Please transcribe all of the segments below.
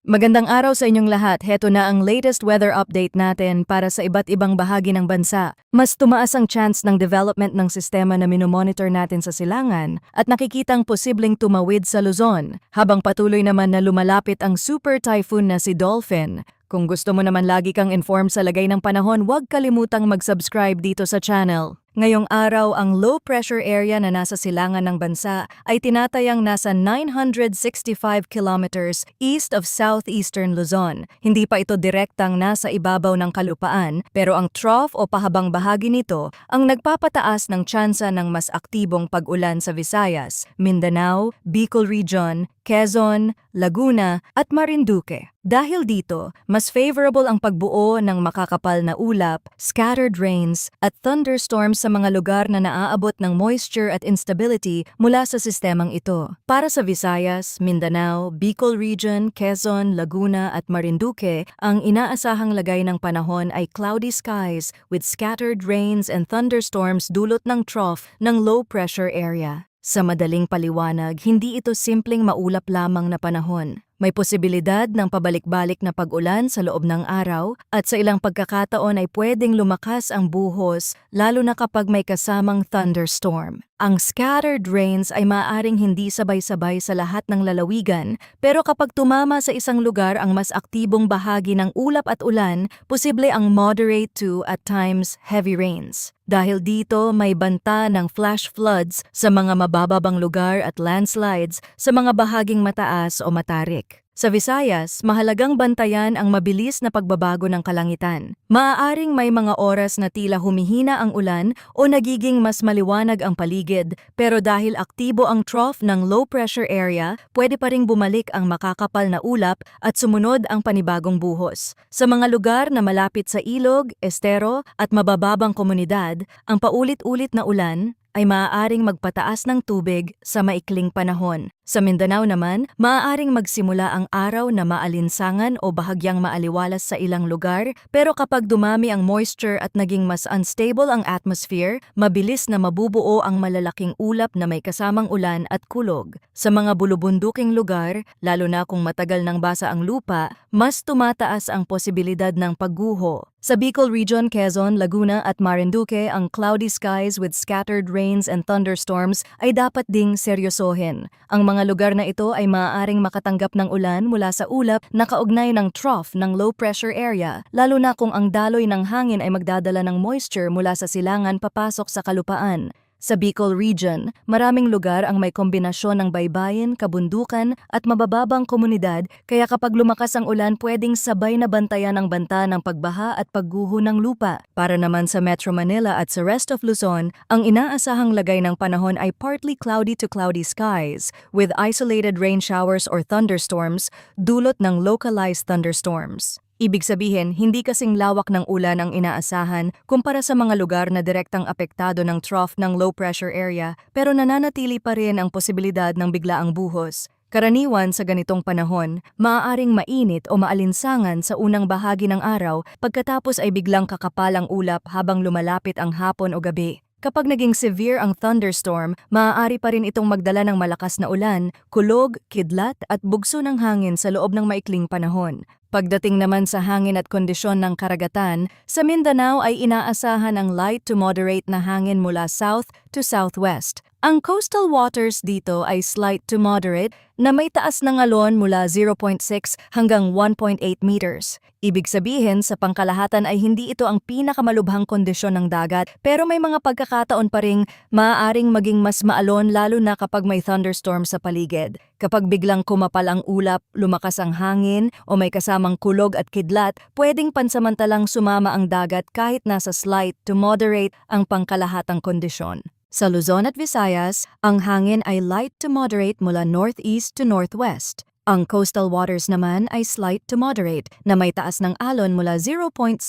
Magandang araw sa inyong lahat. Heto na ang latest weather update natin para sa iba't ibang bahagi ng bansa. Mas tumaas ang chance ng development ng sistema na minomonitor natin sa silangan at nakikitang posibleng tumawid sa Luzon, habang patuloy naman na lumalapit ang super typhoon na si Dolphin. Kung gusto mo naman lagi kang informed sa lagay ng panahon, huwag kalimutang mag-subscribe dito sa channel. Ngayong araw, ang low pressure area na nasa silangan ng bansa ay tinatayang nasa 965 kilometers east of southeastern Luzon. Hindi pa ito direktang nasa ibabaw ng kalupaan, pero ang trough o pahabang bahagi nito ang nagpapataas ng tsansa ng mas aktibong pag-ulan sa Visayas, Mindanao, Bicol Region, Quezon, Laguna at Marinduque. Dahil dito, mas favorable ang pagbuo ng makakapal na ulap, scattered rains at thunderstorms sa mga lugar na naaabot ng moisture at instability mula sa sistemang ito. Para sa Visayas, Mindanao, Bicol Region, Quezon, Laguna at Marinduque, ang inaasahang lagay ng panahon ay cloudy skies with scattered rains and thunderstorms dulot ng trough ng low pressure area. Sa madaling paliwanag, hindi ito simpleng maulap lamang na panahon. May posibilidad ng pabalik-balik na pag-ulan sa loob ng araw at sa ilang pagkakataon ay pwedeng lumakas ang buhos lalo na kapag may kasamang thunderstorm. Ang scattered rains ay maaaring hindi sabay-sabay sa lahat ng lalawigan, pero kapag tumama sa isang lugar ang mas aktibong bahagi ng ulap at ulan, posible ang moderate to at times heavy rains. Dahil dito may banta ng flash floods sa mga mabababang lugar at landslides sa mga bahaging mataas o matarik. Sa Visayas, mahalagang bantayan ang mabilis na pagbabago ng kalangitan. Maaaring may mga oras na tila humihina ang ulan o nagiging mas maliwanag ang paligid, pero dahil aktibo ang trough ng low pressure area, pwede pa ring bumalik ang makakapal na ulap at sumunod ang panibagong buhos. Sa mga lugar na malapit sa ilog, estero at mabababang komunidad, ang paulit-ulit na ulan ay maaaring magpataas ng tubig sa maikling panahon. Sa Mindanao naman, maaaring magsimula ang araw na maalinsangan o bahagyang maaliwalas sa ilang lugar, pero kapag dumami ang moisture at naging mas unstable ang atmosphere, mabilis na mabubuo ang malalaking ulap na may kasamang ulan at kulog. Sa mga bulubunduking lugar, lalo na kung matagal nang basa ang lupa, mas tumataas ang posibilidad ng pagguho. Sa Bicol Region, Quezon, Laguna at Marinduque, ang cloudy skies with scattered rains and thunderstorms ay dapat ding seryosohin. Ang mga lugar na ito ay maaaring makatanggap ng ulan mula sa ulap na kaugnay ng trough ng low pressure area, lalo na kung ang daloy ng hangin ay magdadala ng moisture mula sa silangan papasok sa kalupaan. Sa Bicol Region, maraming lugar ang may kombinasyon ng baybayin, kabundukan at mabababang komunidad, kaya kapag lumakas ang ulan pwedeng sabay na bantayan ang banta ng pagbaha at pagguho ng lupa. Para naman sa Metro Manila at sa rest of Luzon, ang inaasahang lagay ng panahon ay partly cloudy to cloudy skies with isolated rain showers or thunderstorms dulot ng localized thunderstorms. Ibig sabihin, hindi kasing lawak ng ulan ang inaasahan kumpara sa mga lugar na direktang apektado ng trough ng low pressure area, pero nananatili pa rin ang posibilidad ng biglaang buhos. Karaniwan sa ganitong panahon, maaaring mainit o maalinsangan sa unang bahagi ng araw, pagkatapos ay biglang kakapal ang ulap habang lumalapit ang hapon o gabi. Kapag naging severe ang thunderstorm, maaari pa rin itong magdala ng malakas na ulan, kulog, kidlat at bugso ng hangin sa loob ng maikling panahon. Pagdating naman sa hangin at kondisyon ng karagatan, sa Mindanao ay inaasahan ang light to moderate na hangin mula south to southwest. Ang coastal waters dito ay slight to moderate na may taas ng alon mula 0.6 hanggang 1.8 meters. Ibig sabihin, sa pangkalahatan ay hindi ito ang pinakamalubhang kondisyon ng dagat, pero may mga pagkakataon pa ring maaaring maging mas maalon lalo na kapag may thunderstorm sa paligid. Kapag biglang kumapal ang ulap, lumakas ang hangin o may kasamang kulog at kidlat, pwedeng pansamantalang sumama ang dagat kahit nasa slight to moderate ang pangkalahatang kondisyon. Sa Luzon at Visayas, ang hangin ay light to moderate mula northeast to northwest. Ang coastal waters naman ay slight to moderate na may taas ng alon mula 0.6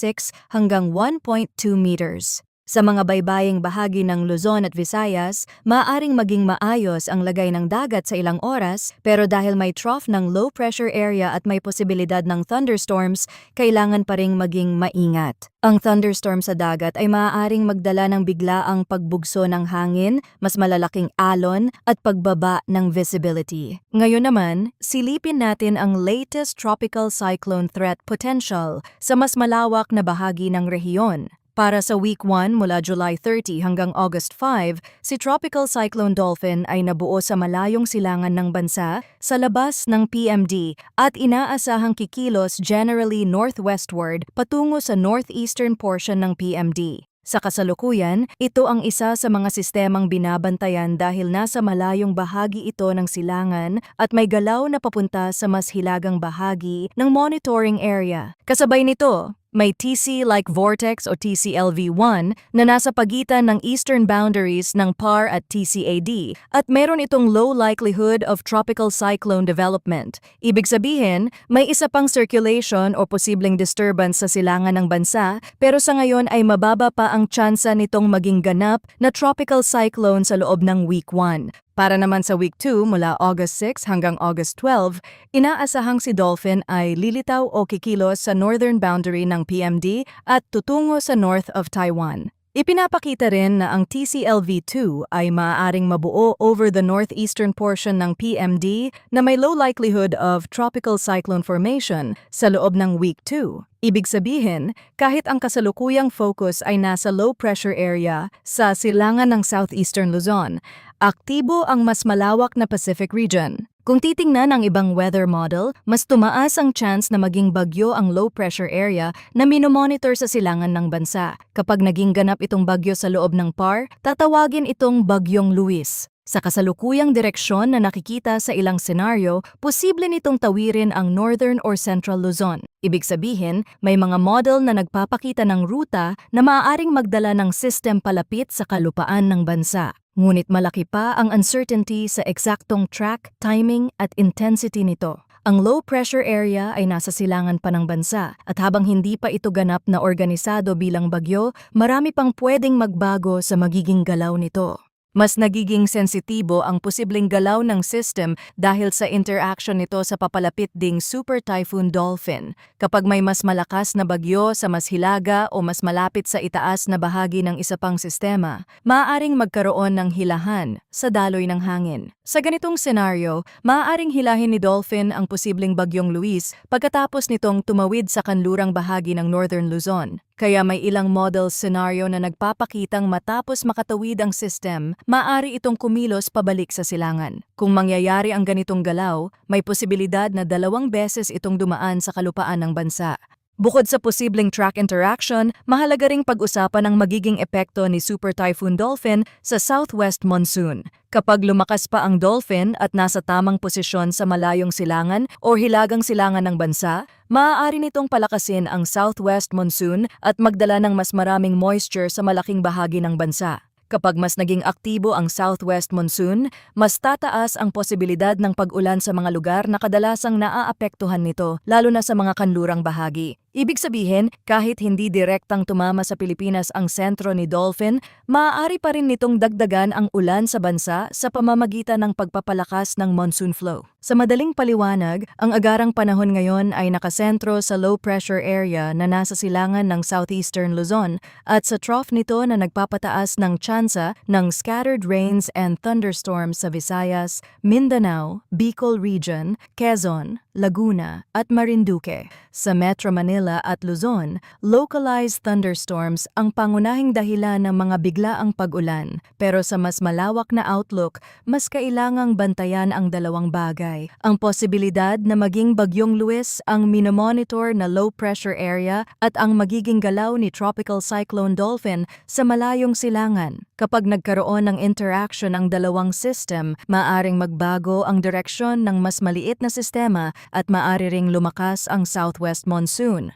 hanggang 1.2 meters. Sa mga baybaying bahagi ng Luzon at Visayas, maaaring maging maayos ang lagay ng dagat sa ilang oras, pero dahil may trough ng low pressure area at may posibilidad ng thunderstorms, kailangan pa ring maging maingat. Ang thunderstorm sa dagat ay maaaring magdala ng biglaang pagbugso ng hangin, mas malalaking alon at pagbaba ng visibility. Ngayon naman, silipin natin ang latest tropical cyclone threat potential sa mas malawak na bahagi ng rehiyon. Para sa Week 1 mula July 30 hanggang August 5, si Tropical Cyclone Dolphin ay nabuo sa malayong silangan ng bansa sa labas ng PMD at inaasahang kikilos generally northwestward patungo sa northeastern portion ng PMD. Sa kasalukuyan, ito ang isa sa mga sistemang binabantayan dahil nasa malayong bahagi ito ng silangan at may galaw na papunta sa mas hilagang bahagi ng monitoring area. Kasabay nito, may TC-like vortex o TCLV1 na nasa pagitan ng eastern boundaries ng PAR at TCAD at meron itong low likelihood of tropical cyclone development. Ibig sabihin, may isa pang circulation o posibleng disturbance sa silangan ng bansa pero sa ngayon ay mababa pa ang tsansa nitong maging ganap na tropical cyclone sa loob ng Week 1. Para naman sa Week 2 mula August 6 hanggang August 12, inaasahang si Dolphin ay lilitaw o kikilos sa northern boundary ng PMD at tutungo sa north of Taiwan. Ipinapakita rin na ang TCLV2 ay maaaring mabuo over the northeastern portion ng PMD na may low likelihood of tropical cyclone formation sa loob ng Week 2. Ibig sabihin, kahit ang kasalukuyang focus ay nasa low pressure area sa silangan ng southeastern Luzon, aktibo ang mas malawak na Pacific region. Kung titingnan ang ibang weather model, mas tumaas ang chance na maging bagyo ang low pressure area na minomonitor sa silangan ng bansa. Kapag naging ganap itong bagyo sa loob ng PAR, tatawagin itong Bagyong Luis. Sa kasalukuyang direksyon na nakikita sa ilang senaryo, posible nitong tawirin ang northern or central Luzon. Ibig sabihin, may mga model na nagpapakita ng ruta na maaaring magdala ng system palapit sa kalupaan ng bansa. Ngunit malaki pa ang uncertainty sa eksaktong track, timing at intensity nito. Ang low pressure area ay nasa silangan pa ng bansa at habang hindi pa ito ganap na organisado bilang bagyo, marami pang pwedeng magbago sa magiging galaw nito. Mas nagiging sensitibo ang posibleng galaw ng system dahil sa interaction nito sa papalapit ding Super Typhoon Dolphin. Kapag may mas malakas na bagyo sa mas hilaga o mas malapit sa itaas na bahagi ng isa pang sistema, maaaring magkaroon ng hilahan sa daloy ng hangin. Sa ganitong senaryo, maaaring hilahin ni Dolphin ang posibleng bagyong Luis pagkatapos nitong tumawid sa kanlurang bahagi ng Northern Luzon. Kaya may ilang model scenario na nagpapakitang matapos makatawid ang system, maaari itong kumilos pabalik sa silangan. Kung mangyayari ang ganitong galaw, may posibilidad na 2 beses itong dumaan sa kalupaan ng bansa. Bukod sa posibleng track interaction, mahalaga ring pag-usapan ang magiging epekto ni Super Typhoon Dolphin sa southwest monsoon. Kapag lumakas pa ang dolphin at nasa tamang posisyon sa malayong silangan o hilagang silangan ng bansa, maaari nitong palakasin ang southwest monsoon at magdala ng mas maraming moisture sa malaking bahagi ng bansa. Kapag mas naging aktibo ang southwest monsoon, mas tataas ang posibilidad ng pag-ulan sa mga lugar na kadalasang naaapektuhan nito, lalo na sa mga kanlurang bahagi. Ibig sabihin, kahit hindi direktang tumama sa Pilipinas ang sentro ni Dolphin, maaari pa rin nitong dagdagan ang ulan sa bansa sa pamamagitan ng pagpapalakas ng monsoon flow. Sa madaling paliwanag, ang agarang panahon ngayon ay nakasentro sa low pressure area na nasa silangan ng southeastern Luzon at sa trough nito na nagpapataas ng tsansa ng scattered rains and thunderstorms sa Visayas, Mindanao, Bicol Region, Quezon, Laguna at Marinduque. Sa Metro Manila at Luzon, localized thunderstorms ang pangunahing dahilan ng mga biglaang pag-ulan. Pero sa mas malawak na outlook, mas kailangang bantayan ang 2 bagay. Ang posibilidad na maging Bagyong Luis ang minomonitor na low pressure area at ang magiging galaw ni Tropical Cyclone Dolphin sa malayong silangan. Kapag nagkaroon ng interaction ang 2 system, maaring magbago ang direksyon ng mas maliit na sistema at maaari ring lumakas ang southwest monsoon.